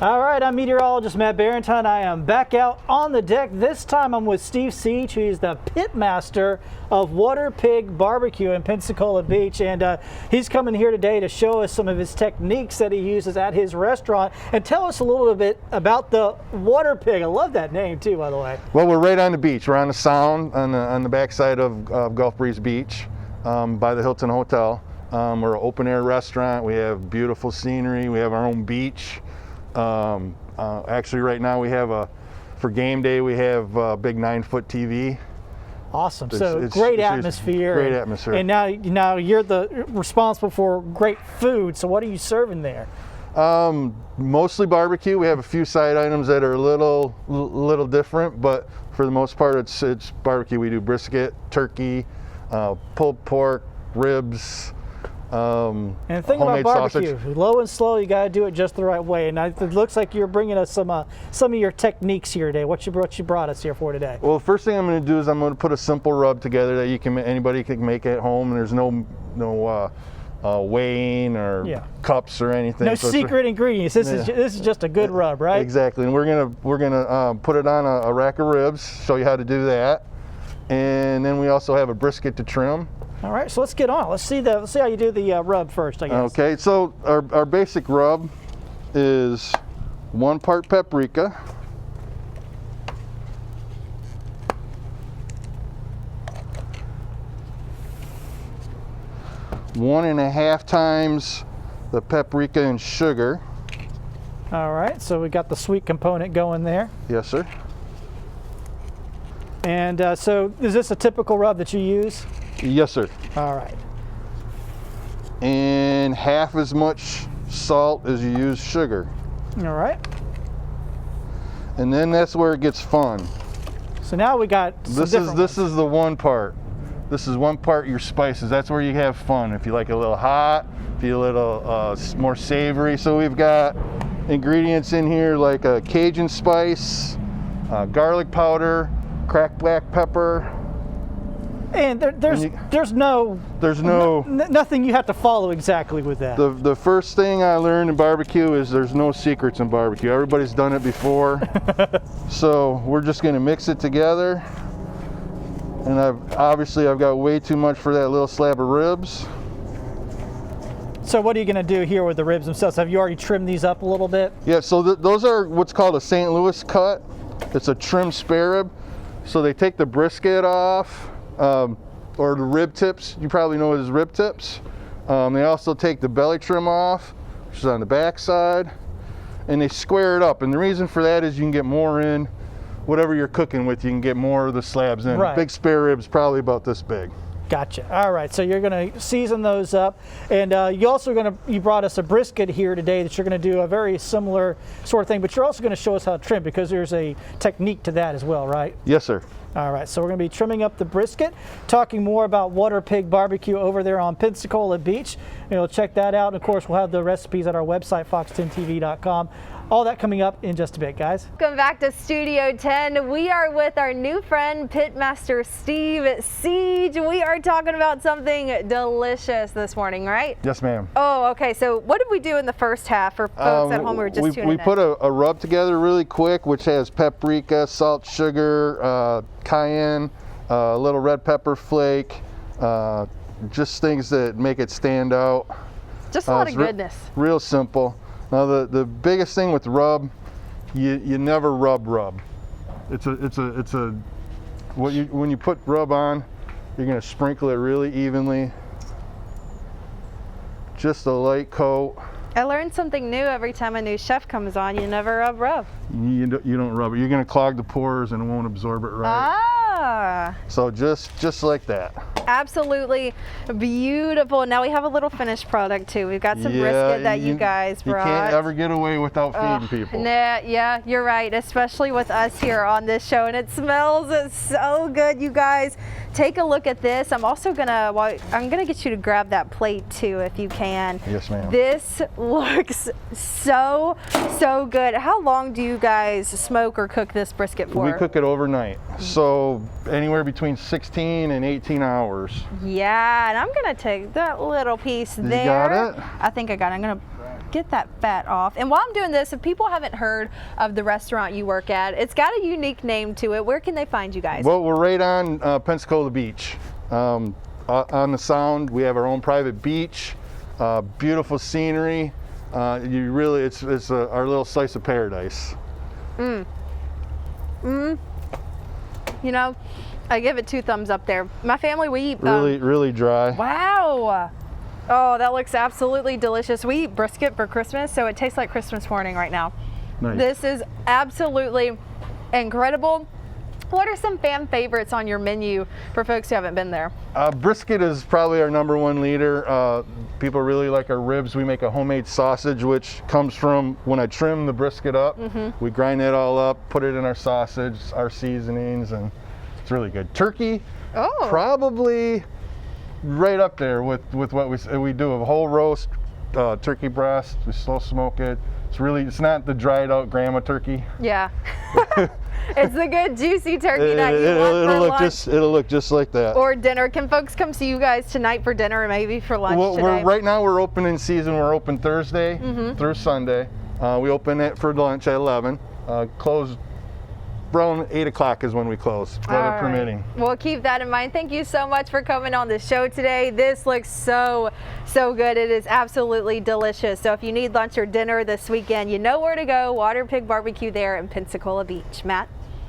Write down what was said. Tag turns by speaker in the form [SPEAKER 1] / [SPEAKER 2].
[SPEAKER 1] All right, I'm meteorologist Matt Barrington. I am back out on the deck. This time I'm with Steve Siege, who's the pit master of Pig BBQ in Pensacola Beach. And he's coming here today to show us some of his techniques that he uses at his restaurant. And tell us a little bit about the Pig. I love that name too, by the way.
[SPEAKER 2] Well, we're right on the beach. We're on the Sound on the backside of Gulf Breeze Beach by the Hilton Hotel. We're an open air restaurant. We have beautiful scenery. We have our own beach. Actually, right now we have for game day, we have a big 9-foot TV.
[SPEAKER 1] Awesome. So great atmosphere.
[SPEAKER 2] Great atmosphere.
[SPEAKER 1] And now you're responsible for great food. So what are you serving there?
[SPEAKER 2] Mostly barbecue. We have a few side items that are a little different, but for the most part, it's barbecue. We do brisket, turkey, pulled pork, ribs.
[SPEAKER 1] And the thing about barbecue, sausage. Low and slow, you got to do it just the right way. And it looks like you're bringing us some of your techniques here today. What you brought us here for today?
[SPEAKER 2] Well, the first thing I'm going to do is I'm going to put a simple rub together that anybody can make at home, and there's no weighing or cups or anything.
[SPEAKER 1] No secret ingredients. This is just a good rub, right?
[SPEAKER 2] Exactly. And we're gonna put it on a rack of ribs. Show you how to do that, and then we also have a brisket to trim.
[SPEAKER 1] All right, so let's get on. Let's see how you do the rub first, I guess.
[SPEAKER 2] Okay, so our basic rub is 1 part paprika, 1.5 times the paprika and sugar.
[SPEAKER 1] All right, so we got the sweet component going there.
[SPEAKER 2] Yes, sir.
[SPEAKER 1] And so is this a typical rub that you use?
[SPEAKER 2] Yes, sir.
[SPEAKER 1] All right.
[SPEAKER 2] And half as much salt as you use sugar.
[SPEAKER 1] All right.
[SPEAKER 2] And then that's where it gets fun.
[SPEAKER 1] So now we got
[SPEAKER 2] this is the one part. This is 1 part your spices. That's where you have fun. If you like a little hot, if you like a little more savory. So we've got ingredients in here like a Cajun spice, garlic powder, cracked black pepper.
[SPEAKER 1] And there's nothing you have to follow exactly with that.
[SPEAKER 2] The first thing I learned in barbecue is there's no secrets in barbecue. Everybody's done it before. So we're just going to mix it together. And I've got way too much for that little slab of ribs.
[SPEAKER 1] So what are you going to do here with the ribs themselves? Have you already trimmed these up a little bit?
[SPEAKER 2] Yeah, so those are what's called a St. Louis cut. It's a trimmed spare rib. So they take the brisket off, or the rib tips. You probably know it as rib tips. They also take the belly trim off, which is on the back side, and they square it up. And the reason for that is you can get more in whatever you're cooking with. You can get more of the slabs in.
[SPEAKER 1] Right.
[SPEAKER 2] Big spare ribs probably about this big.
[SPEAKER 1] Gotcha. All right, so you're going to season those up, and you brought us a brisket here today that you're going to do a very similar sort of thing, but you're also going to show us how to trim, because there's a technique to that as well, right?
[SPEAKER 2] Yes, sir.
[SPEAKER 1] All right, so we're going to be trimming up the brisket, talking more about Pig BBQ over there on Pensacola Beach. Check that out, and of course we'll have the recipes at our website, fox10tv.com. All that coming up in just a bit, guys.
[SPEAKER 3] Welcome back to Studio 10. We are with our new friend, Pitmaster Steve Siege. We are talking about something delicious this morning, right?
[SPEAKER 2] Yes, ma'am.
[SPEAKER 3] Oh, okay. So what did we do in the first half for folks at home who are just tuning in?
[SPEAKER 2] We put a rub together really quick, which has paprika, salt, sugar, cayenne, a little red pepper flake, just things that make it stand out.
[SPEAKER 3] Just a lot of goodness.
[SPEAKER 2] Real simple. Now the biggest thing with rub, you never rub. When you put rub on, you're going to sprinkle it really evenly. Just a light coat.
[SPEAKER 3] I learned something new every time a new chef comes on. You never rub.
[SPEAKER 2] You don't rub it. You're going to clog the pores and it won't absorb it right.
[SPEAKER 3] Ah.
[SPEAKER 2] So just like that.
[SPEAKER 3] Absolutely beautiful. Now we have a little finished product too. We've got some brisket that you guys brought.
[SPEAKER 2] You can't ever get away without feeding people.
[SPEAKER 3] Nah, yeah, you're right, especially with us here on this show, and it smells so good, you guys. Take a look at this. I'm also gonna get you to grab that plate too, if you can.
[SPEAKER 2] Yes, ma'am.
[SPEAKER 3] This looks so good. How long do you guys smoke or cook this brisket for?
[SPEAKER 2] We cook it overnight, so anywhere between 16 and 18 hours.
[SPEAKER 3] Yeah, and I'm gonna take that little piece there.
[SPEAKER 2] You got it?
[SPEAKER 3] I think I got it. I'm gonna get that fat off. And while I'm doing this, if people haven't heard of the restaurant you work at, it's got a unique name to it. Where can they find you guys?
[SPEAKER 2] Well, we're right on Pensacola Beach. On the Sound, we have our own private beach, beautiful scenery. It's our little slice of paradise.
[SPEAKER 3] You know, I give it 2 thumbs up there. My family, we eat.
[SPEAKER 2] Really dry.
[SPEAKER 3] Wow. Oh, that looks absolutely delicious. We eat brisket for Christmas, so it tastes like Christmas morning right now.
[SPEAKER 2] Nice.
[SPEAKER 3] This is absolutely incredible. What are some fan favorites on your menu for folks who haven't been there?
[SPEAKER 2] Brisket is probably our #1 leader. People really like our ribs. We make a homemade sausage, which comes from when I trim the brisket up. We grind it all up, put it in our sausage, our seasonings, and it's really good. Turkey, probably right up there with what we do. A whole roast turkey breast. We slow smoke it. It's not the dried out grandma turkey.
[SPEAKER 3] Yeah. It's the good juicy turkey that you want for lunch.
[SPEAKER 2] It'll look just like that.
[SPEAKER 3] Or dinner. Can folks come see you guys tonight for dinner or maybe for lunch today?
[SPEAKER 2] Right now we're open in season. We're open Thursday through Sunday. We open it for lunch at 11. Close around 8 o'clock is when we close, weather permitting.
[SPEAKER 3] We'll keep that in mind. Thank you so much for coming on the show today. This looks so good. It is absolutely delicious. So if you need lunch or dinner this weekend, you know where to go. Water Pig BBQ there in Pensacola Beach. Matt?